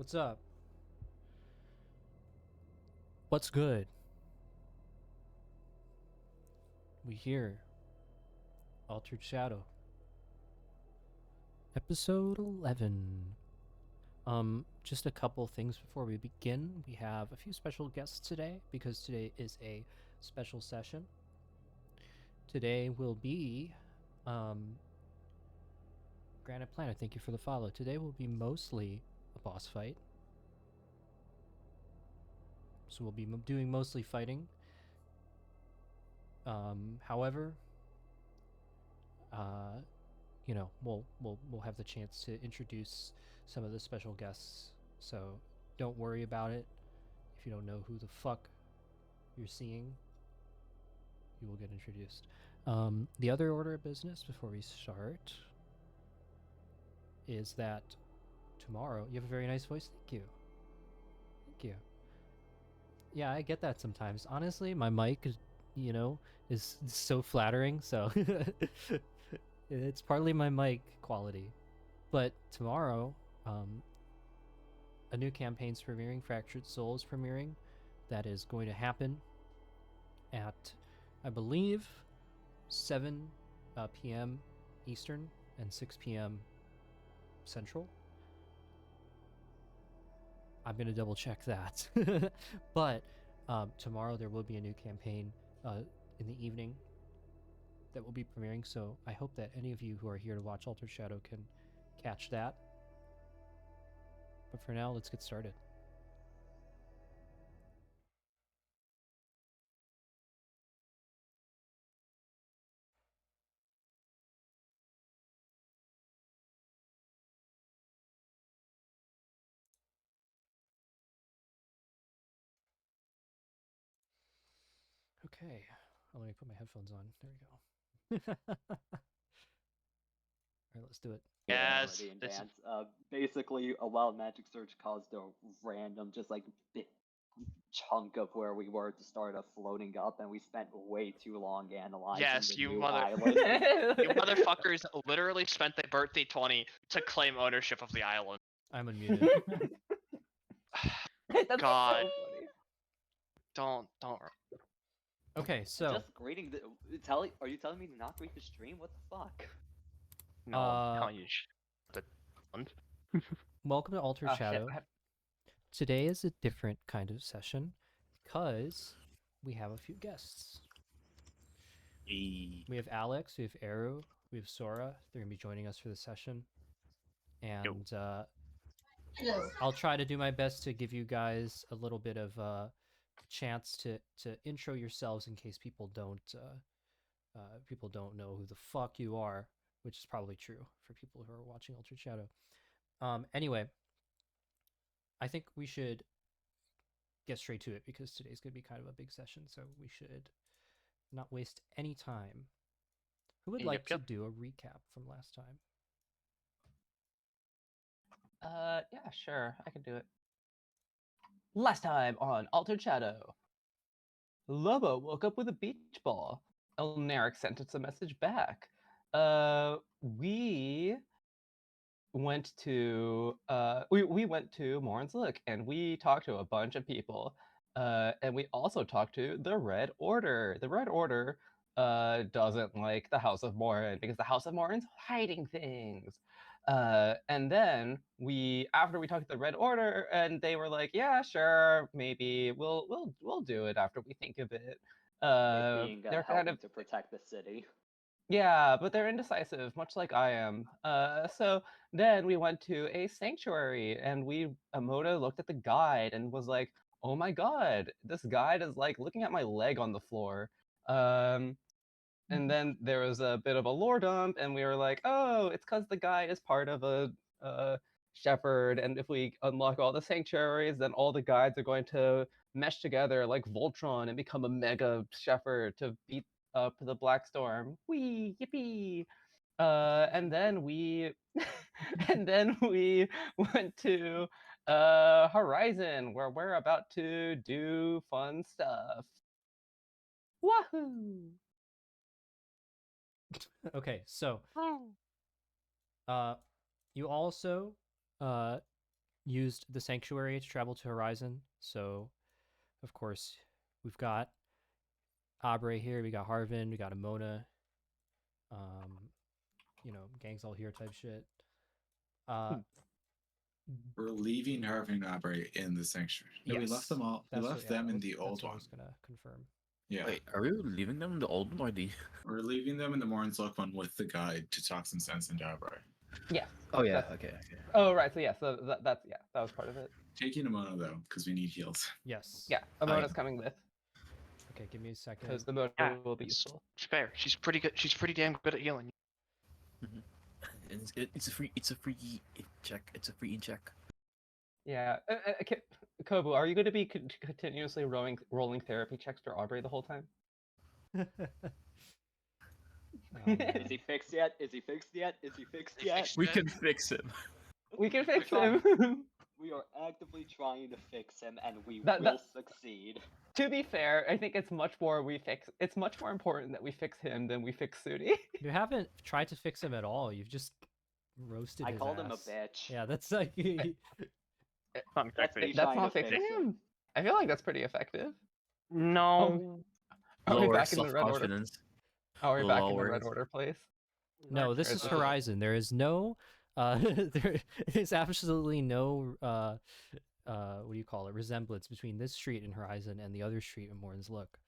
What's up? What's good? We here. Altered Shadow. Episode 11. Just a couple things before we begin. We have a few special guests today because today is a special session. Today will be, Granite Planet, thank you for the follow. Today will be mostly a boss fight. So we'll be doing mostly fighting. However, you know, we'll have the chance to introduce some of the special guests. So don't worry about it. If you don't know who the fuck you're seeing, you will get introduced. The other order of business before we start is that tomorrow you have a very nice voice. Thank you. Thank you. Yeah, I get that sometimes. Honestly, my mic is, is so flattering. So it's partly my mic quality. But tomorrow, a new campaign's premiering, Fractured Souls premiering. That is going to happen at, I believe, 7 p.m. Eastern and 6 p.m. Central. I'm going to double check that. But tomorrow there will be a new campaign in the evening that will be premiering. So I hope that any of you who are here to watch Altered Shadow can catch that. But for now, let's get started. Okay, let me put my headphones on. There we go. All right, let's do it. Yes. In advance. Basically, a wild magic surge caused a random, just like big chunk of where we were to start floating up, and we spent way too long analyzing Yes, the you new mother- island. You motherfuckers literally spent the birthday 20 to claim ownership of the island. I'm unmuted. That's God. so funny. Don't. Okay, so Just greeting the. Are you telling me to not greet the stream? What the fuck? No, I'm telling you. welcome to Altered Oh, shit, Shadow. I have- Today is a different kind of session because we have a few guests. We have Alex, we have Eru, we have Sora. They're gonna be joining us for the session, and I'll try to do my best to give you guys a little bit of chance to intro yourselves in case people don't know who the fuck you are, which is probably true for people who are watching Altered Shadow. Anyway, I think we should get straight to it because today's going to be kind of a big session, so we should not waste any time. Who would like to do a recap from last time? Yeah, sure, I can do it. Last time on Altered Shadow, Lobo woke up with a beach ball. Elnaric sent us a message back. We went to we went to Morin's Look, and we talked to a bunch of people. And we also talked to the Red Order. The Red Order doesn't like the House of Morin because the House of Morin's hiding things. And then after we talked to the Red Order, and they were like, "Yeah, sure, maybe we'll do it after we think of it." They're kind of to protect the city. Yeah, but they're indecisive, much like I am. So then we went to a sanctuary, and Amoda looked at the guide and was like, "Oh my god, this guide is like looking at my leg on the floor." And then there was a bit of a lore dump, and we were like, "Oh, it's because the guide is part of a shepherd, and if we unlock all the sanctuaries, then all the guides are going to mesh together like Voltron and become a mega shepherd to beat up the Blackstorm. Whee, yippee!" And then we, and then we went to Horizon, where we're about to do fun stuff. Wahoo! Okay, so you also used the sanctuary to travel to Horizon. So, of course, we've got Abre here, we got Harvin, we got Amona. Gangs all here type shit. We're leaving Harvey and Aubrey in the sanctuary. No, we left them all. We left them in the old that's what I one. was gonna confirm. Yeah. Wait, are we leaving them in the old one or the? We're leaving them in the Mornslock one with the guide to talk some sense into Aubrey. Yes. Oh yeah, That's- okay. Oh right, so yeah, that was part of it. Taking Amona though, because we need heals. Yes. Yeah, Amona's coming with Okay, give me a second. because the motor Yeah, will be it's useful. fair. She's pretty good. She's pretty damn good at healing. It's a free check. It's a free check. Yeah, Kobu, are you going to be continuously rolling therapy checks for Aubrey the whole time? Oh, Is man. he fixed yet? Is he fixed yet? Is he fixed Is he yet? fixed? We can fix him. We can fix Come him. We are actively trying to fix him, and we That- will succeed. To be fair, I think it's much more important that we fix him than we fix Sudi. You haven't tried to fix him at all. You've just roasted I his called him a ass. bitch. Yeah, that's like Fun That's fact. me That's trying not to fix fixing him. I feel like that's pretty effective. No. Are we Lower back in the red order? self-confidence. Are we back in the Lower red it. order place? no. This is Right. Horizon. There is no. There is absolutely no. What do you call it? Resemblance between this street in Horizon and the other street in Morn's Look.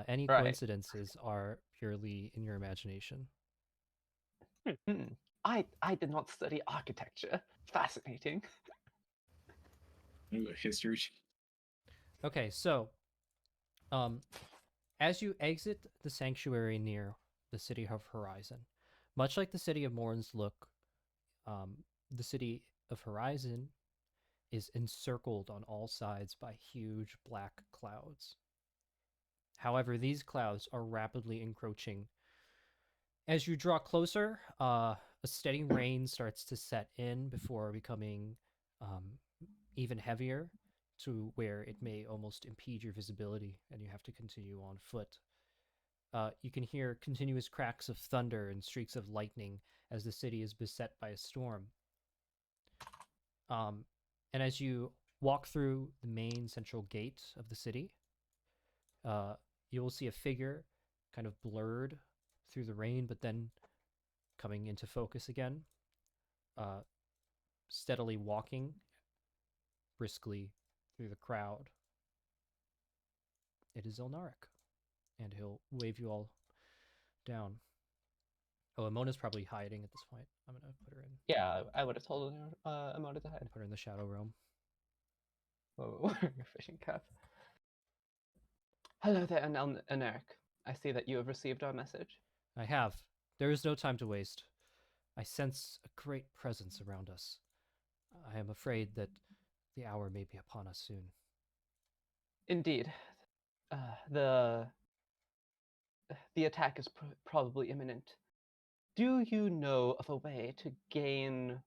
Any Right. coincidences are purely in your imagination. I did not study architecture. Fascinating. Ooh, a history. Okay, so, as you exit the sanctuary near the city of Horizon, much like the city of Morn's Look, the city of Horizon is encircled on all sides by huge black clouds. However, these clouds are rapidly encroaching. As you draw closer, a steady rain starts to set in before becoming even heavier to where it may almost impede your visibility and you have to continue on foot. You can hear continuous cracks of thunder and streaks of lightning as the city is beset by a storm. And as you walk through the main central gate of the city, you will see a figure kind of blurred through the rain, but then coming into focus again, steadily walking briskly through the crowd. It is Elnaric, and he'll wave you all down. Oh, Amona's probably hiding at this point. I'm gonna put her in. Yeah, I would have told Amona to hide. Put her in the shadow realm. Oh, wearing a fishing cap. Hello there, Aneric. I see that you have received our message. I have. There is no time to waste. I sense a great presence around us. I am afraid that the hour may be upon us soon. Indeed. The attack is probably imminent. Do you know of a way to gain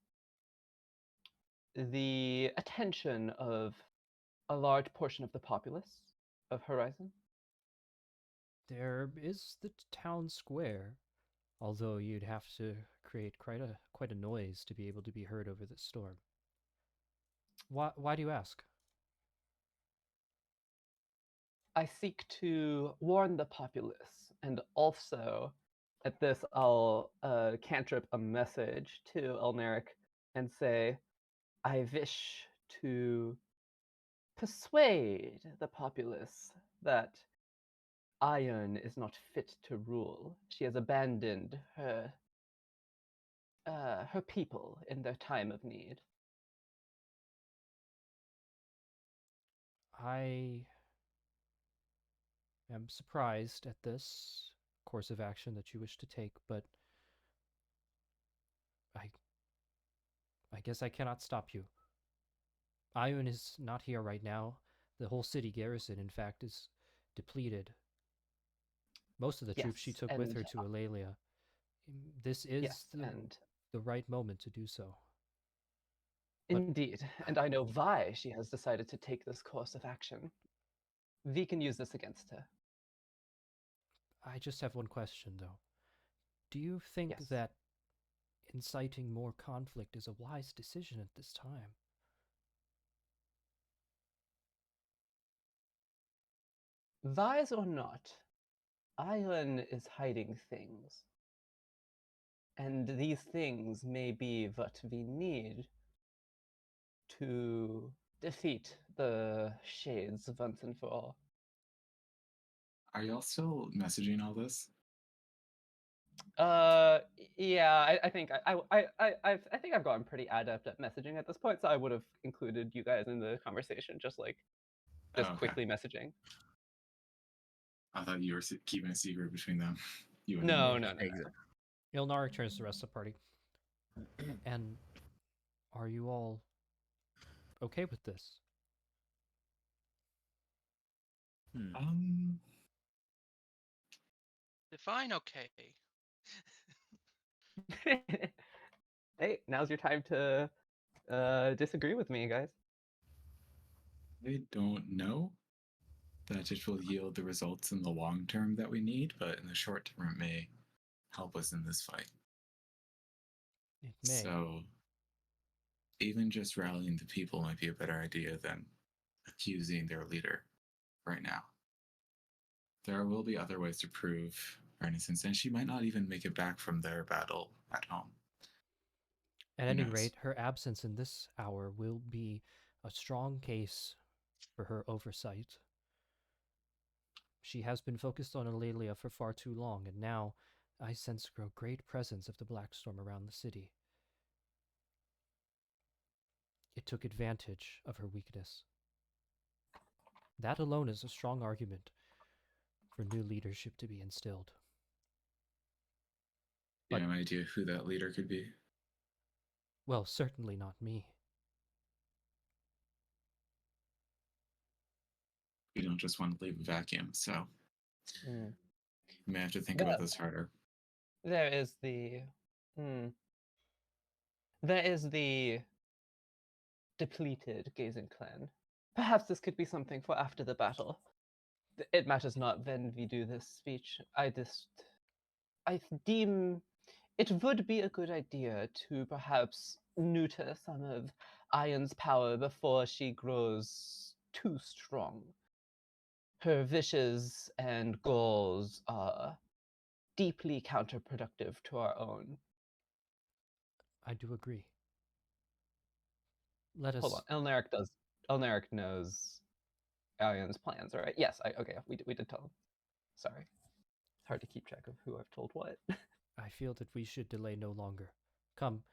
the attention of a large portion of the populace of Horizon? There is the town square, although you'd have to create quite a noise to be able to be heard over the storm. Why do you ask? I seek to warn the populace, and also, at this, I'll cantrip a message to Elnaric and say, I wish to persuade the populace that Iron is not fit to rule. She has abandoned her people in their time of need. I am surprised at this course of action that you wish to take, but I guess I cannot stop you. Ion is not here right now. The whole city garrison, in fact, is depleted. Most of the troops she Yes, took with her and to Eulalia. This is yes, and the right moment to do so. indeed, and I know why she has decided to take this course of action. We can use this against her. I just have one question, though. Do you think Yes. that inciting more conflict is a wise decision at this time? Lies or not, Ion is hiding things. And these things may be what we need to defeat the shades once and for all. Are y'all still messaging all this? Yeah, I think I think I've gotten pretty adept at messaging at this point, so I would have included you guys in the conversation, just Okay. quickly messaging. I thought you were keeping a secret between them. You and No, me. no, no. Exactly. Ilnar returns to the rest of the party. And are you all okay with this? Define okay. Hey, now's your time to disagree with me, guys. I don't know that it will yield the results in the long term that we need, but in the short term, it may help us in this fight. It may. So, even just rallying the people might be a better idea than accusing their leader right now. There will be other ways to prove her innocence, and she might not even make it back from their battle at home. At Who any knows? rate, her absence in this hour will be a strong case for her oversight. She has been focused on Alelia for far too long, and now I sense a great presence of the Blackstorm around the city. It took advantage of her weakness. That alone is a strong argument for new leadership to be instilled. You have an idea who that leader could be? Well, certainly not me. We don't just want to leave a vacuum, so Mm. you may have to think about this harder. There is the depleted Gazing Clan. Perhaps this could be something for after the battle. It matters not when we do this speech. I deem it would be a good idea to perhaps neuter some of Ion's power before she grows too strong. Her wishes and goals are deeply counterproductive to our own. I do agree. Let us... Hold on, Elnaric knows Ion's plans, right? Yes, okay, we did tell him. Sorry. It's hard to keep track of who I've told what. I feel that we should delay no longer. Come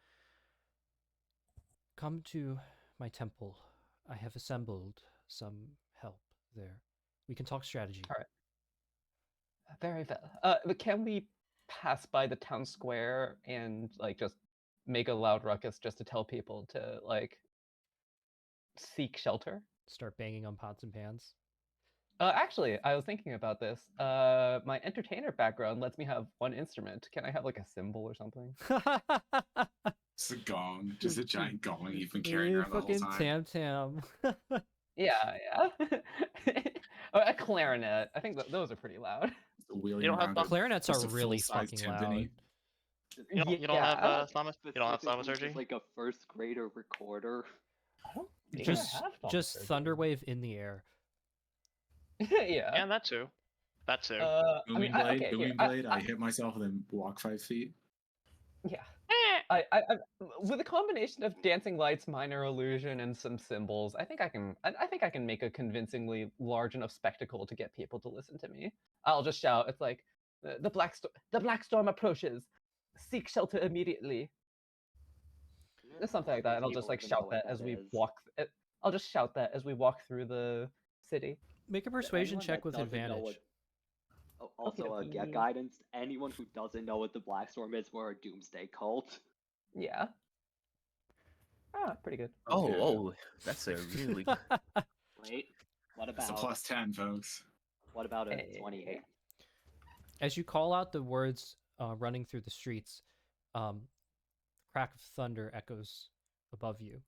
to my temple. I have assembled some help there. We can talk strategy. All right. Very well. But can we pass by the town square and just make a loud ruckus just to tell people to seek shelter? Start banging on pots and pans. Actually, I was thinking about this. My entertainer background lets me have one instrument. Can I have a cymbal or something? It's a gong, just a giant gong you've been carrying around the whole fucking time. tam. Yeah. Or a clarinet. I think those are pretty loud. You don't have clarinets are really fucking loud. You don't have thaumaturgy? Like a first grader recorder. Just Thunderwave in the air. Yeah. And that too. Booming blade. I hit myself and then walk 5 feet. Yeah. I with a combination of dancing lights, minor illusion, and some symbols, I think I can make a convincingly large enough spectacle to get people to listen to me. I'll just shout. It's like the Blackstorm approaches. Seek shelter immediately. It's something like that, and I'll just shout that as we walk. I'll just shout that as we walk through the city. Make a persuasion check with advantage. Also, guidance. Anyone who doesn't know what the Blackstorm is, we're a doomsday cult. Yeah. Pretty good. Oh, that's a really good. Wait, what about... It's a plus 10, folks. What about a 28? As you call out the words running through the streets, crack of thunder echoes above you.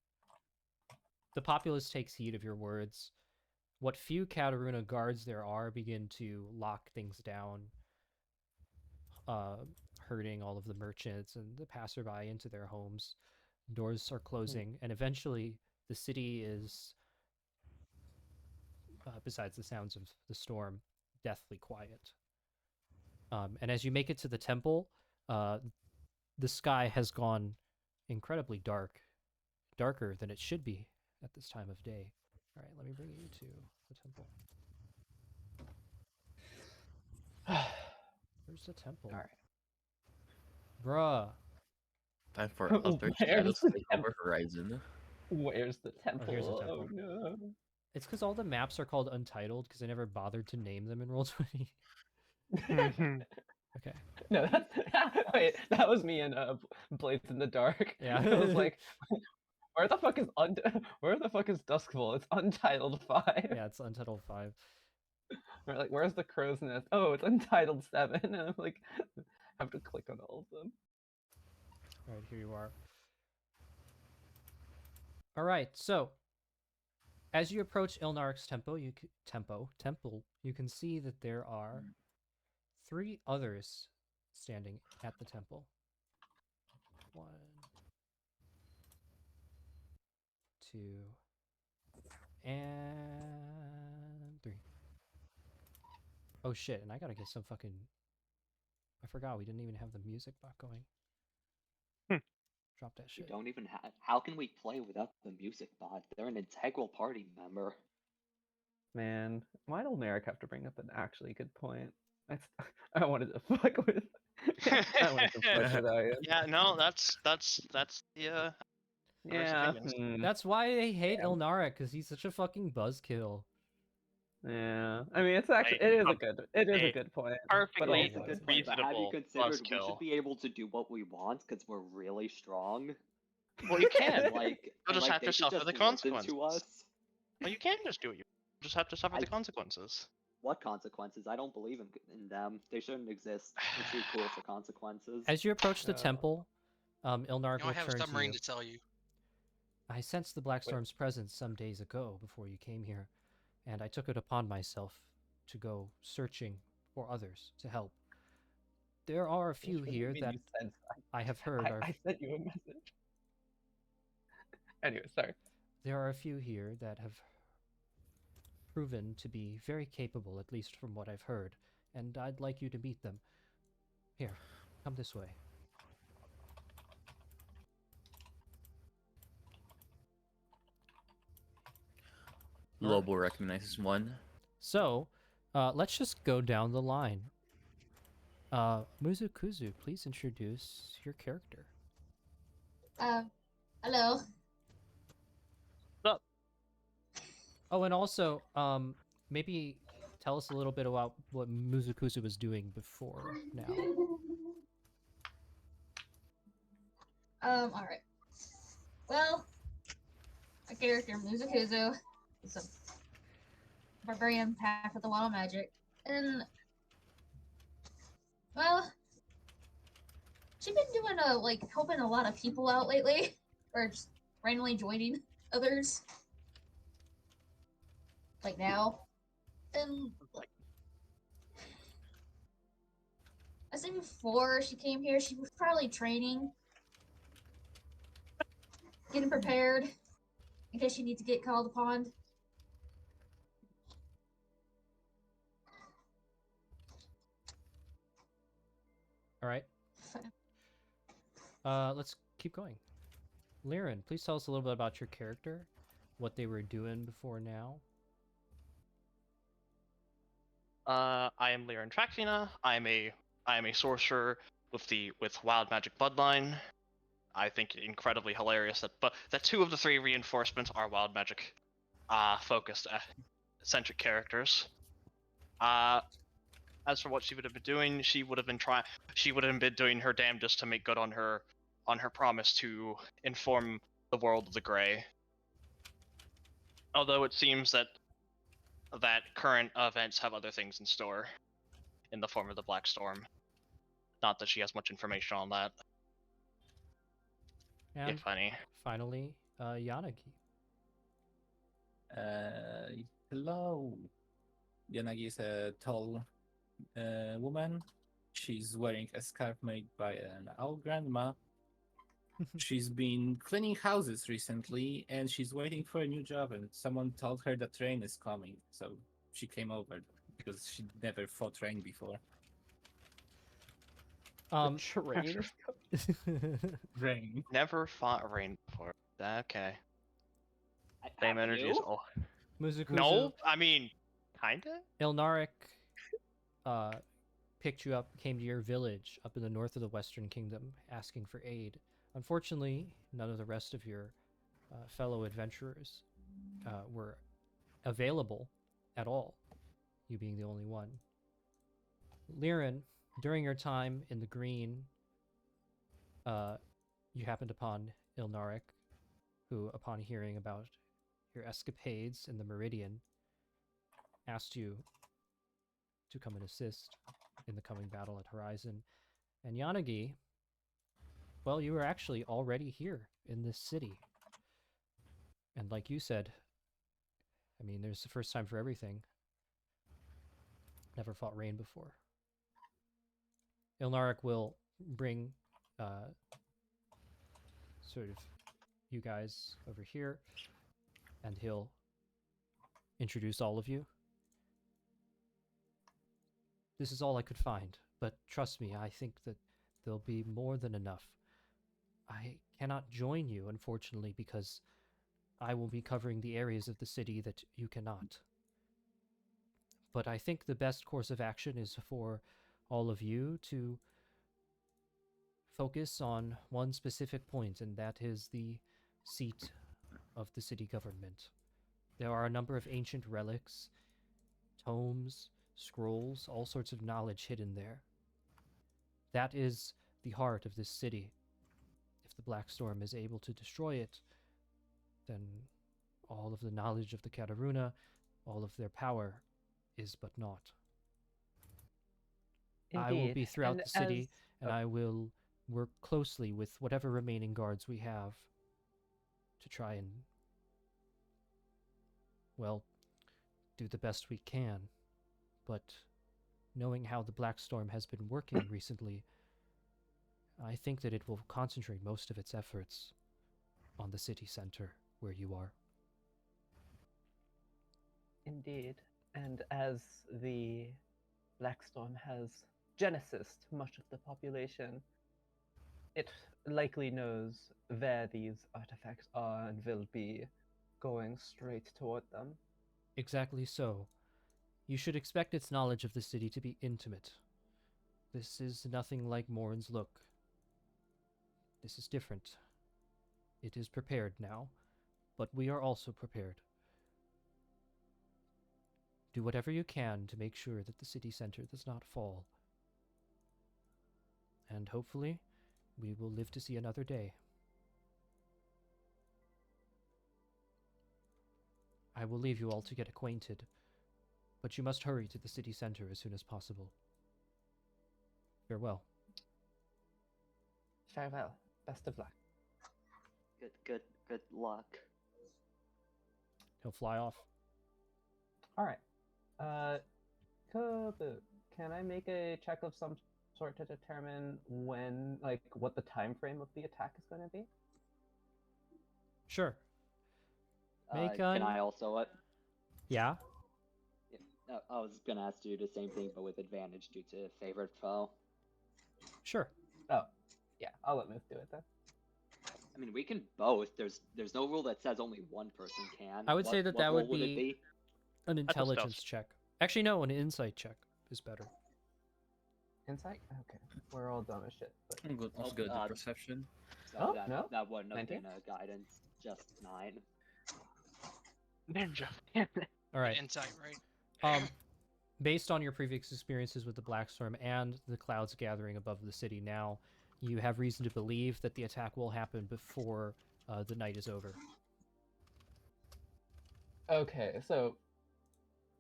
The populace takes heed of your words. What few Kataruna guards there are begin to lock things down, herding all of the merchants and the passerby into their homes. Doors are closing, and eventually the city is besides the sounds of the storm, deathly quiet. And as you make it to the temple, the sky has gone incredibly dark, darker than it should be at this time of day. All right, let me bring you to the temple. Where's the temple? All right. Bruh. Time for other Where's shadows the to cover horizon. Where's the temple? here's the temple. Oh no. It's because all the maps are called Untitled because I never bothered to name them in Roll20. Okay. No, that's wait. That was me in Blades in the Dark. Yeah. I was like, where the fuck is Duskfall? It's Untitled 5. Yeah, it's Untitled 5. Or like, where's the Crow's Nest? Oh, it's Untitled 7. And I'm like, I have to click on all of them. All right, here you are. All right, so as you approach Ilnarik's temple, you can see that there are 3 others standing at the temple. 1, 2, and 3. Oh shit, and I gotta get some fucking... I forgot we didn't even have the music bot going. Drop that We shit. don't even have. How can we play without the music bot? They're an integral party member. Man, why did Merrick have to bring up an actually good point? I wanted to fuck with. I wanted to fuck with Ian. Yeah, no, that's the Yeah. opinions. That's why they hate Yeah. Ilnarik, because he's such a fucking buzzkill. Yeah. I mean, it's actually Like, it is a good point. But perfectly also, it's But have you reasonable considered we buzzkill. should be able to do what we want because we're really strong? Well, you can. Like, You'll just have they to should suffer the just listen consequences. to us. Well, you can just do it. You just have to suffer I- the consequences. What consequences? I don't believe in them. They shouldn't exist. We're too cool for consequences. As you approach the temple, Ilnarik You know, I will have a turn to submarine you. to tell you. I sensed the Blackstorm's presence some days ago before you came here, and I took it upon myself to go searching for others to help. There are a few here that I have heard are... I sent you a message. Anyway, sorry. There are a few here that have proven to be very capable, at least from what I've heard, and I'd like you to meet them. Here, come this way. Lobo recognizes one. So, let's just go down the line. Muzukuzu, please introduce your character. Hello. Oh, and also, maybe tell us a little bit about what Muzukuzu was doing before now. Alright. Well, my character, Muzukuzu, is a barbarian path with the wild magic. And, well, she's been doing, like, helping a lot of people out lately. Or just randomly joining others. Like now. And, like, I said before she came here, she was probably training. Getting prepared in case you need to get called upon. All right. Let's keep going. Liren, please tell us a little bit about your character, what they were doing before now. I am Liren Traxina. I am a sorcerer with wild magic bloodline. I think incredibly hilarious that 2 of the 3 reinforcements are wild magic focused centric characters. As for what she would have been doing, she would have been doing her damnedest to make good on her promise to inform the world of the Grey. Although it seems that current events have other things in store in the form of the Blackstorm. Not that she has much information on that. And If any. finally, Yanagi. Hello. Yanagi is a tall woman. She's wearing a scarf made by an old grandma. She's been cleaning houses recently, and she's waiting for a new job. And someone told her the train is coming, so she came over because she never fought rain before. Um, Train. Rain. Never fought rain before. Okay. Have Same energy as you? all. Muzukuzu, No, I mean, kinda. Ilnaric picked you up, came to your village up in the north of the Western Kingdom, asking for aid. Unfortunately, none of the rest of your fellow adventurers were available at all, you being the only one. Liren, during your time in the Green, you happened upon Ilnaric, who, upon hearing about your escapades in the Meridian, asked you to come and assist in the coming battle at Horizon. And Yanagi, well, you were actually already here in this city. And like you said, I mean, there's the first time for everything. Never fought rain before. Ilnaric will bring sort of you guys over here, and he'll introduce all of you. This is all I could find, but trust me, I think that there'll be more than enough. I cannot join you, unfortunately, because I will be covering the areas of the city that you cannot. But I think the best course of action is for all of you to focus on one specific point, and that is the seat of the city government. There are a number of ancient relics, tomes, scrolls, all sorts of knowledge hidden there. That is the heart of this city. If the Blackstorm is able to destroy it, then all of the knowledge of the Kataruna, all of their power, is but naught. I will be throughout And the city, as- and I will work closely with whatever remaining guards we have to try and, well, do the best we can. But knowing how the Blackstorm has been working recently, I think that it will concentrate most of its efforts on the city center where you are. Indeed. And as the Blackstorm has genesised much of the population, it likely knows where these artifacts are and will be going straight toward them. Exactly so. You should expect its knowledge of the city to be intimate. This is nothing like Morin's look. This is different. It is prepared now, but we are also prepared. Do whatever you can to make sure that the city center does not fall. And hopefully, we will live to see another day. I will leave you all to get acquainted, but you must hurry to the city center as soon as possible. Farewell. Farewell. Best of luck. Good luck. He'll fly off. All right. Kobu, can I make a check of some sort to determine when, like, what the time frame of the attack is going to be? Sure. Make Can I also? Yeah? I was gonna ask you the same thing, but with advantage due to favorite foe. Sure. Oh, yeah. I'll let Moose do it then. I mean, we can both. There's no rule that says only one person can. I would say that what that would role it be an intelligence check. Actually, no, an insight check is better. Insight? Okay. We're all dumb as shit. But... I'm good. Also good at perception. So Oh, that, no? that wouldn't have 19? been a guidance. Just 9. Ninja. All right. Insight, right? Based on your previous experiences with the Blackstorm and the clouds gathering above the city now, you have reason to believe that the attack will happen before the night is over. Okay, so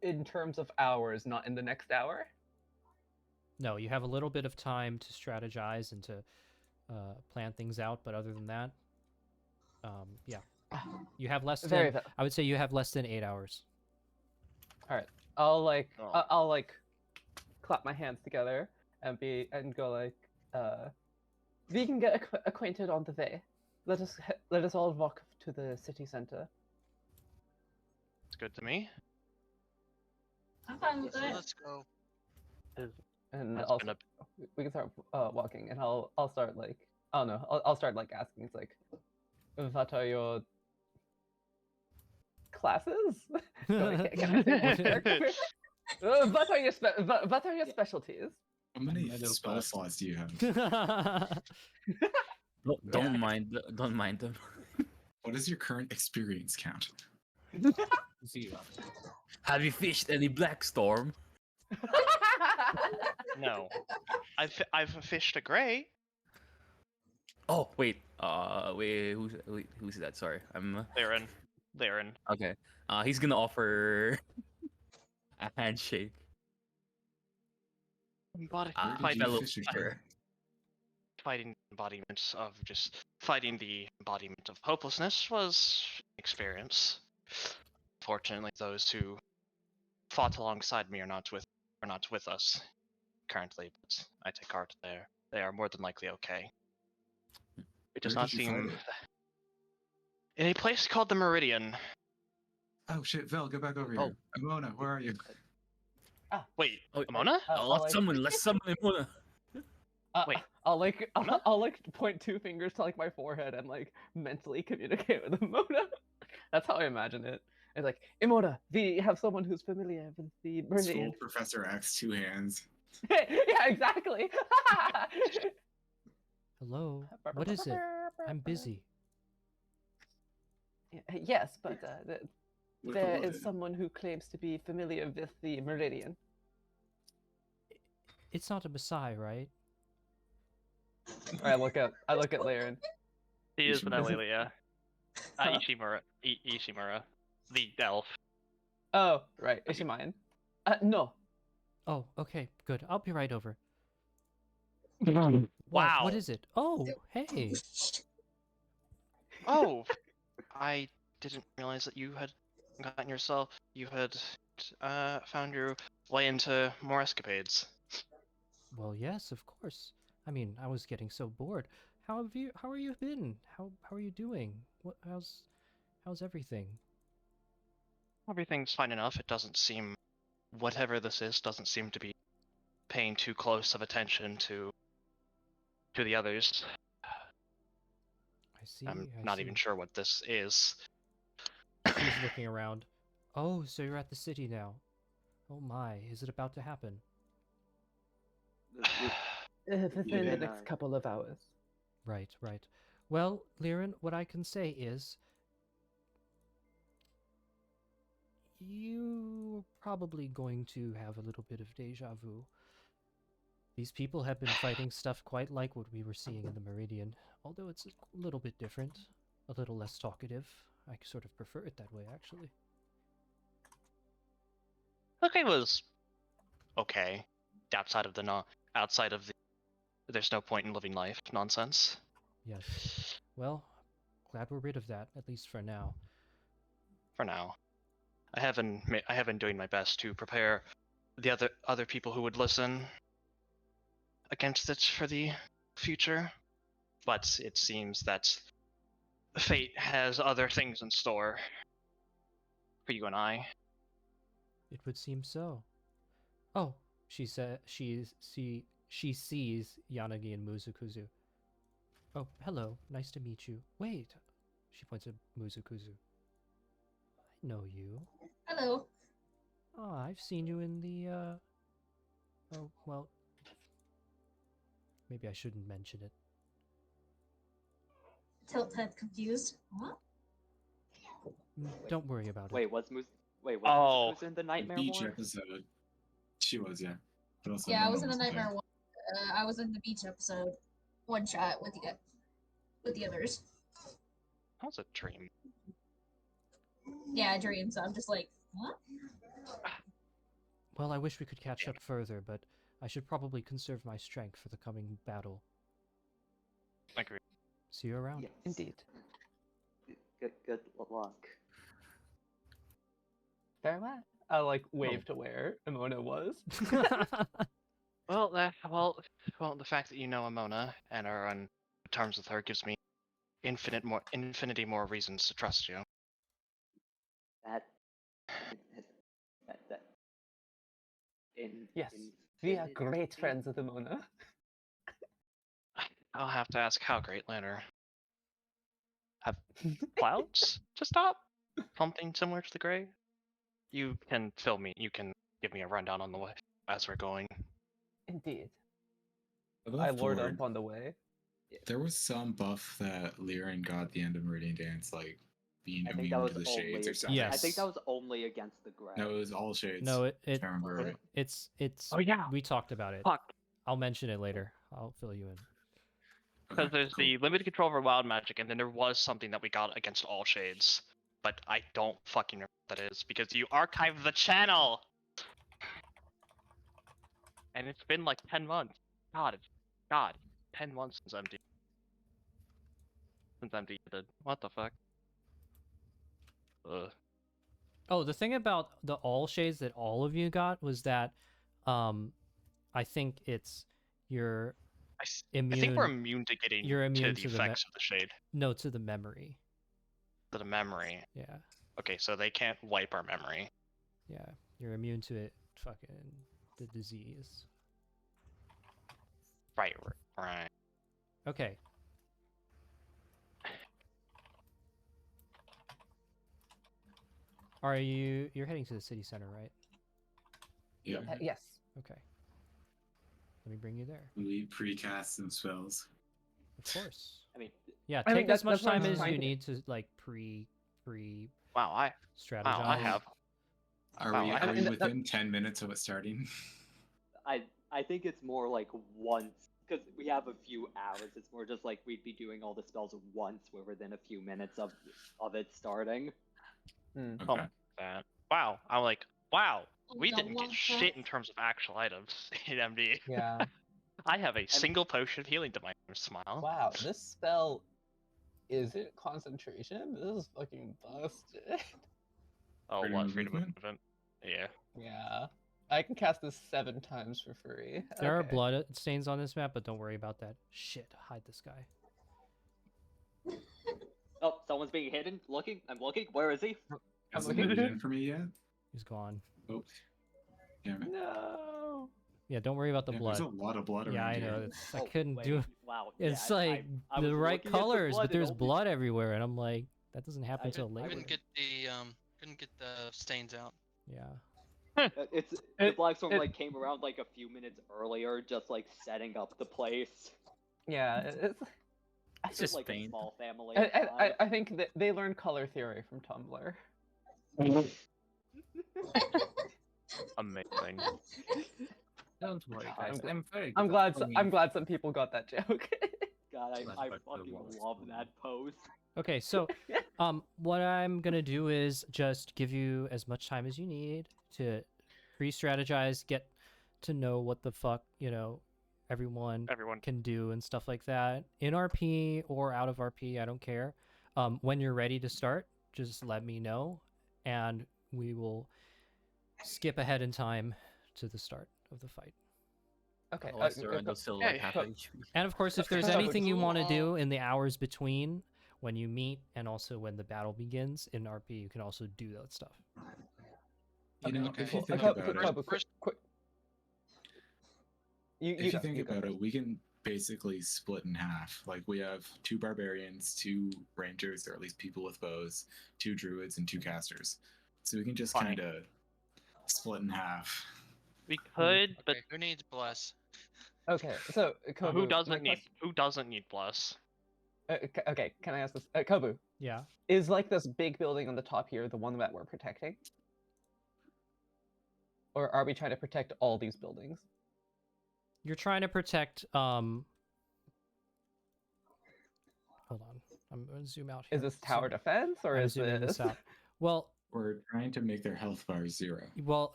in terms of hours, not in the next hour? No, you have a little bit of time to strategize and to plan things out, but other than that, yeah. You have less Very than, well. I would say you have less than 8 hours. All right. I'll like Oh. I'll like clap my hands together and go like We can get acquainted on the way. Let us all walk to the city center. It's good to me. I'm fine with So that. let's go. And That's also, been we can start walking, and I'll start like, I don't know, I'll start like asking. It's like, what are your classes? Can I say more character? What are your what are your specialties? How many Middle spell class. slots do you have? Don't mind them. What is your current experience count? 0. Have you fished any Blackstorm? No. I've fished a gray. Oh wait, who's that? Sorry, I'm They're in. okay. He's gonna offer a handshake. Embody- Where did fighting, you fellow fish your fisher. gray? fighting embodiments of just fighting the embodiment of hopelessness was an experience. Fortunately, those who fought alongside me are not with us currently, but I take heart there. They are more than likely okay. It does Where not did you fight seem it? in a place called the Meridian. Oh shit, Vel, get back over Oh. here. Amona, where are you? Wait, Oh, Amona? let's summon him. Wait, I'll like Mona? I'll like point 2 fingers to like my forehead and like mentally communicate with Imona. That's how I imagine it. It's like, Imona, we have someone who's familiar with the It's full Meridian. Professor X, 2 hands. Yeah, exactly. Hello. What is it? I'm busy. Yes, but What there about is it? someone who claims to be familiar with the Meridian. It's not a Masai, right? I look at Laren. he is Ishimura. Vanelli, yeah. Huh? Ishimura, the elf. Oh, right. Is she mine? No. Oh, okay, good. I'll be right over. Wow. What is it? Oh, hey. Oh, I didn't realize that you had found your way into more escapades. Well, yes, of course. I mean, I was getting so bored. How are you been? How are you doing? How's everything? Everything's fine enough. It doesn't seem, whatever this is, doesn't seem to be paying too close of attention to the others. I see. I'm I not see. even sure what this is. She's looking around. Oh, so you're at the city now. Oh my, is it about to happen? Within Yeah, the no. next couple of hours. Right, right. Well, Liren, what I can say is you're probably going to have a little bit of deja vu. These people have been fighting stuff quite like what we were seeing in the Meridian, although it's a little bit different, a little less talkative. I sort of prefer it that way, actually. Okay, was okay. Outside of the there's no point in living life nonsense. Yes. Well, glad we're rid of that, at least for now. For now, I have been doing my best to prepare the other people who would listen against it for the future, but it seems that fate has other things in store for you and I. It would seem so. Oh, she said she sees Yanagi and Muzukuzu. Oh, hello. Nice to meet you. Wait. She points at Muzukuzu. I know you. Hello. Oh, I've seen you in the oh, well, maybe I shouldn't mention it. Tilt head confused. Huh? Don't worry about it. Wait, was Oh. Muzukuzu in the Nightmare Beach War? episode. She was, yeah. But also Yeah, I no was in the one nightmare there. one. I was in the beach episode. One shot with the others. That was a dream. Yeah, dreams. So I'm just like, what? Well, I wish we could catch up further, but I should probably conserve my strength for the coming battle. Agreed. See you around. Yes. Indeed. Good luck. Farewell. I like wave to where Imona was. Well, the fact that you know Amona and are on terms with her gives me infinity more reasons to trust you. That. That. Yes, we are great infinity? friends with Amona. I'll have to ask how great later. Have clouds to stop? Something similar to the gray? You can fill me. You can give me a rundown on the way as we're going. Indeed. Above I lord board, up on the way. there was some buff that Lyran got at the end of Meridian Dance, like being I think that immune was to the only shades or against. something. I think Yes. that was only against the gray. No, it was all shades. No, if I remember right. it's Oh yeah. we talked about it. Fuck. I'll mention it later. I'll fill you in. Because Okay, there's cool. the limited control over wild magic, and then there was something that we got against all shades. But I don't fucking remember what that is because you archived the channel! And it's been like 10 months. God, 10 months since MD. Since MD did. What the fuck? Ugh. Oh, the thing about the all shades that all of you got was that I think it's you're I immune. think we're immune to getting You're immune to to the the effects of the shade. No, to the memory. To the memory. Yeah. Okay, so they can't wipe our memory. Yeah. You're immune to it. Fucking the disease. Right. Okay. You're heading to the city center, right? Yeah. Yes. Okay. Let me bring you there. We precast some spells. Of course. I mean, Yeah, I mean, take as much that's what I'm time as trying you to do. need to like pre Wow, I strategize. have. Are Wow, we I are we mean, within 10 minutes of it starting? I think it's more like once, because we have a few hours. It's more just like we'd be doing all the spells once. We're within a few minutes of it starting. Hmm. Okay. That. Wow, I'm like, wow, we Double didn't get up shit that. in terms of actual items in MD. Yeah. I have a single potion of healing to my smile. Wow, this spell isn't concentration? This is fucking busted. Oh, Freedom what? of Freedom of movement? movement? Yeah. Yeah. I can cast this 7 times for free. There are Okay. blood stains on this map, but don't worry about that. Shit, hide this guy. Oh, someone's being hidden. Looking. I'm looking. Where is he? Hasn't looking. moved in for me yet. He's gone. Oh, damn it. No. Yeah, don't worry about the Yeah, blood. there's a lot of blood Yeah, around I here. know. It's, I Oh, couldn't wait, do. Wow. It's yeah, like I the was right looking at the colors, blood but and there's only- blood everywhere, and I'm like, that doesn't happen I until didn't- I later. Couldn't get the stains out. Yeah. It's the Blackstorm like came around like a few minutes earlier, just like setting up the place. Yeah, it's. It's just like pain. a small family. I think that they learned color theory from Tumblr. Amazing. Don't worry, guys. I'm I'm very. I'm good glad. at pulling I'm glad some people got that joke. God, I Flashback to the fucking walls. love that pose. Okay, so what I'm gonna do is just give you as much time as you need to pre-strategize, get to know what the fuck everyone Everyone. can do and stuff like that in RP or out of RP. I don't care. When you're ready to start, just let me know, and we will skip ahead in time to the start of the fight. Okay. Otherwise, Dorando's still like yeah, half so- HP. And of course, if there's So- anything you want to do in the hours between when you meet and also when the battle begins in RP, you can also do that stuff. You know, Okay. if you Well, think Kobu, about it, Kobu, quick. if you think go, about go. it, we can basically split in half. Like we have 2 barbarians, 2 rangers, or at least people with bows, 2 druids, and 2 casters. So we can just Fine. kind of split in half. We could, but Okay, who needs bless? Okay, so Kobu, who my doesn't need question- who doesn't need bless? Okay, can I ask this? Kobu, Yeah. is like this big building on the top here the one that we're protecting? Or are we trying to protect all these buildings? You're trying to protect hold on. I'm going to zoom out here. Is this tower defense or I'm is zooming this? this out. Well, We're trying to make their health bars 0.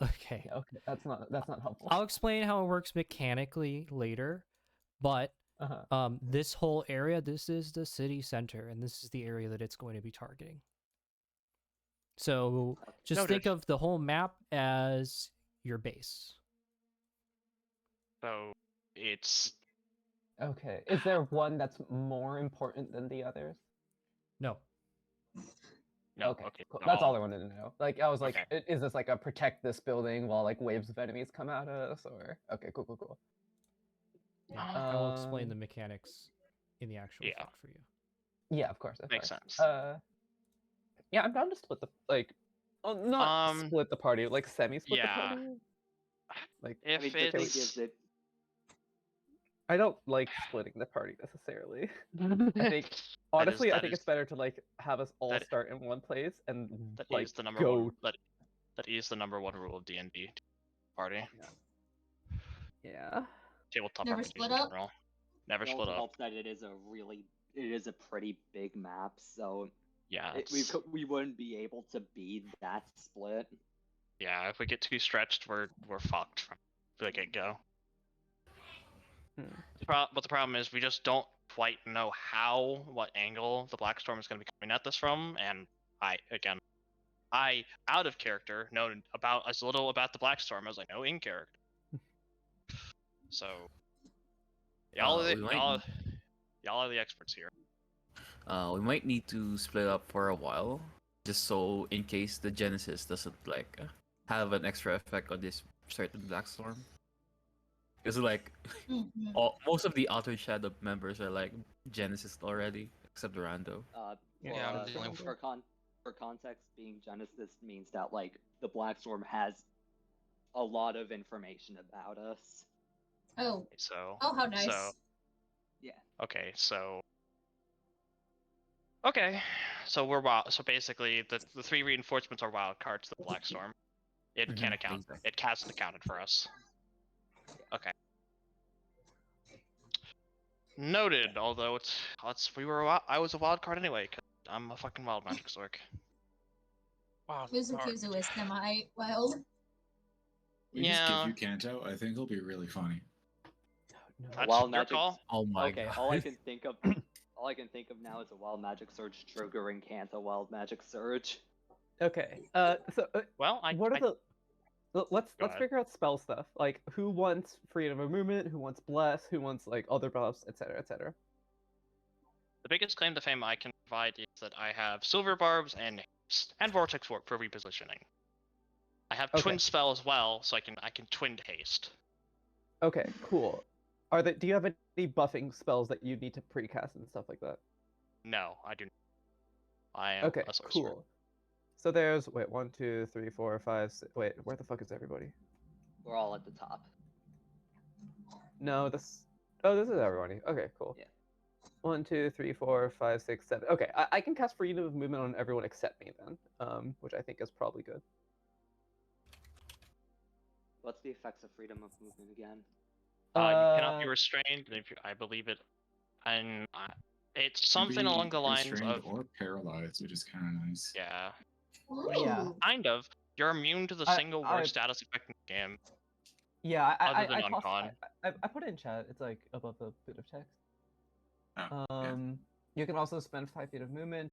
okay. Okay, that's not helpful. I'll explain how it works mechanically later, but Uh-huh. this whole area, this is the city center, and this is the area that it's going to be targeting. So just think Noted. of the whole map as your base. So it's Okay. Is there one that's more important than the others? No. No, Okay, okay. cool. no, That's all I wanted to know. Like, I was like, Okay. is this like a protect this building while like waves of enemies come at us, or okay, cool. Yeah, I will explain Um, the mechanics in the actual Yeah. fight for you. Yeah, of course. Makes sense. Yeah, I'm down to split the not split the party, like semi-split the Yeah. party. Like, If I mean, the it's thing is that I don't like splitting the party necessarily. I think That honestly, I that think is- it's better to like have us all that- start in one place and that like is the number go. one. That is the number one rule of D&D party. Yeah. Tabletop Never RPGs split in up? general. Never it split also up. helps that it is a pretty big map, so Yeah. we wouldn't be able to be that split. Yeah. If we get too stretched, we're fucked from the get go. But the problem is we just don't quite know what angle the Blackstorm is going to be coming at this from, and I out of character know about as little about the Blackstorm as I know in character. So y'all are the experts here. We might need to split up for a while, just so in case the Genesis doesn't like have an extra effect on this certain Blackstorm. Because like Mhm. most of the Outer Shadow members are like Genesis already, except Dorando. Yeah, I'm the only one. For context, being Genesis means that like the Blackstorm has a lot of information about us. Oh. So Oh, how nice. So Yeah. okay, so we're wild. So basically, the three reinforcements are wild cards to the Blackstorm. It can't account. Exactly. It hasn't accounted for us. Okay. Noted. Although I was a wild card anyway. Cause I'm a fucking wild magic sork. Wow. Mizukuzu is semi-wild. We just Yeah. give you Kanto. I think it'll be really funny. That's Wild your magic. call. Oh my Okay, god. all I can think of now is a wild magic surge triggering Kanto wild magic surge. Okay. So Well, what are the let's ahead. figure out spell stuff. Like who wants freedom of movement, who wants bless, who wants like other buffs, etc., etc. The biggest claim to fame I can provide is that I have silver barbs and haste and vortex warp for repositioning. I have twin spell as well, so I can twin haste. Okay, cool. Do you have any buffing spells that you need to precast and stuff like that? No, I do not. I am Okay, a sorcerer. cool. So there's 1, 2, 3, 4, 5, 6. Wait, where the fuck is everybody? We're all at the top. No, this is everybody. Okay, cool. Yeah. 1, 2, 3, 4, 5, 6, 7. Okay, I can cast freedom of movement on everyone except me then, which I think is probably good. What's the effects of freedom of movement again? You cannot be restrained, I believe it, and it's something along the lines restrained of or paralyzed, which is kind of nice. yeah. Ooh. Kind of. You're immune to the single word status effect in the game. Yeah, Other than uncon. I put it in chat. It's like above the bit of text. Oh, yeah. You can also spend 5 feet of movement